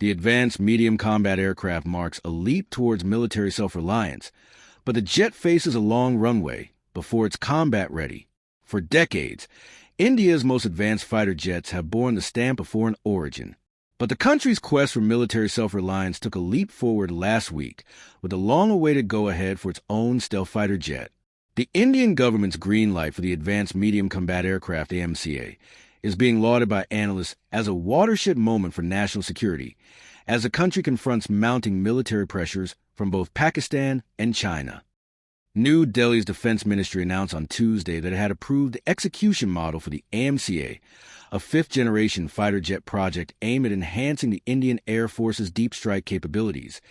The advanced medium combat aircraft marks a leap towards military self-reliance, but the jet faces a long runway before it's combat-ready. For decades, India's most advanced fighter jets have borne the stamp of foreign origin. But the country's quest for military self-reliance took a leap forward last week with a long-awaited go-ahead for its own stealth fighter jet. The Indian government's green light for the Advanced Medium Combat Aircraft AMCA is being lauded by analysts as a watershed moment for national security, as the country confronts mounting military pressures from both Pakistan and China. New Delhi's Defense Ministry announced on Tuesday that it had approved the execution model for the AMCA, a fifth-generation fighter jet project aimed at enhancing the Indian Air Force's deep strike capabilities,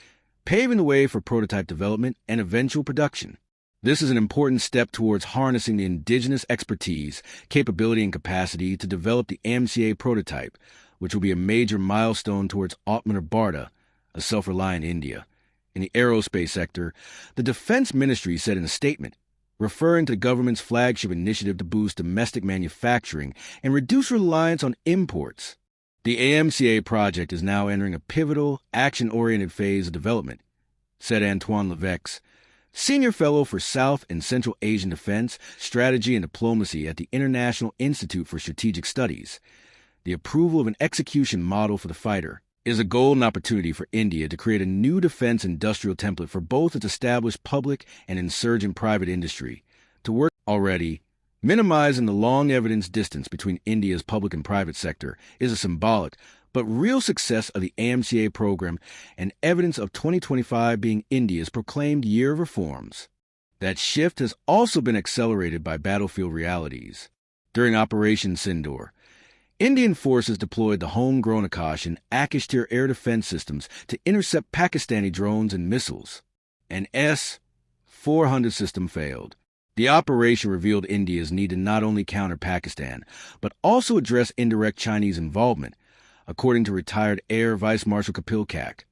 paving the way for prototype development and eventual production. This is an important step towards harnessing the indigenous expertise, capability, and capacity to develop the AMCA prototype, which will be a major milestone towards Atmanirbhar, a self-reliant India. In the aerospace sector, the Defense Ministry said in a statement, referring to the government's flagship initiative to boost domestic manufacturing and reduce reliance on imports. The AMCA project is now entering a pivotal, action-oriented phase of development, said Antoine Levesque, Senior Fellow for South and Central Asian Defense, Strategy and Diplomacy at the International Institute for Strategic Studies. The approval of an execution model for the fighter is a golden opportunity for India to create a new defense industrial template for both its established public and insurgent private industry, to work already. Minimizing the long evidence distance between India's public and private sector is a symbolic but real success of the AMCA program and evidence of 2025 being India's proclaimed year of reforms. That shift has also been accelerated by battlefield realities. During Operation Sindoor, Indian forces deployed the homegrown Akash and Akash-tier air defense systems to intercept Pakistani drones and missiles. An S-400 system failed. The operation revealed India's need to not only counter Pakistan, but also address indirect Chinese involvement, according to retired Air Vice Marshal Kapil Kak,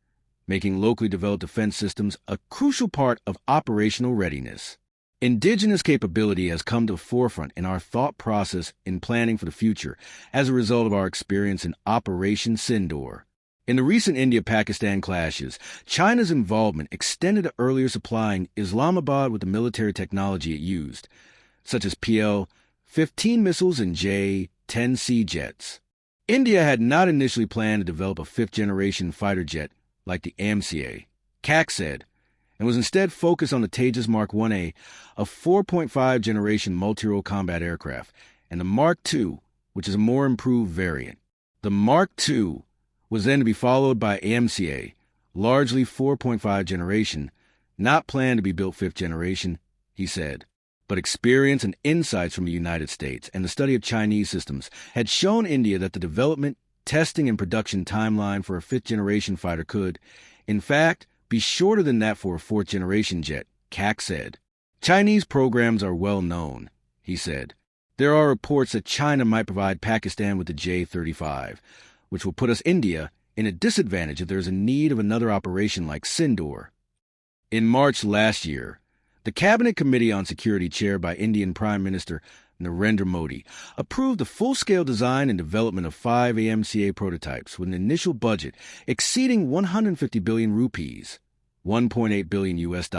making locally developed defense systems a crucial part of operational readiness. Indigenous capability has come to the forefront in our thought process in planning for the future as a result of our experience in Operation Sindoor. In the recent India-Pakistan clashes, China's involvement extended to earlier supplying Islamabad with the military technology it used, such as PL-15 missiles and J-10C jets. India had not initially planned to develop a fifth-generation fighter jet like the AMCA, Kak said, and was instead focused on the Tejas Mark 1A, a 4.5-generation multi-role combat aircraft, and the Mark II, which is a more improved variant. The Mark II was then to be followed by AMCA, largely 4.5 generation, not planned to be built fifth generation, he said. But experience and insights from the United States and the study of Chinese systems had shown India that the development, testing, and production timeline for a fifth-generation fighter could, in fact, be shorter than that for a fourth-generation jet, Kak said. Chinese programs are well known, he said. There are reports that China might provide Pakistan with the J-35, which will put us, India, in a disadvantage if there is a need of another operation like Sindoor. In March last year, the Cabinet Committee on Security, chaired by Indian Prime Minister Narendra Modi, approved the full-scale design and development of 5 AMCA prototypes with an initial budget exceeding 150 billion rupees, $1.8 billion US.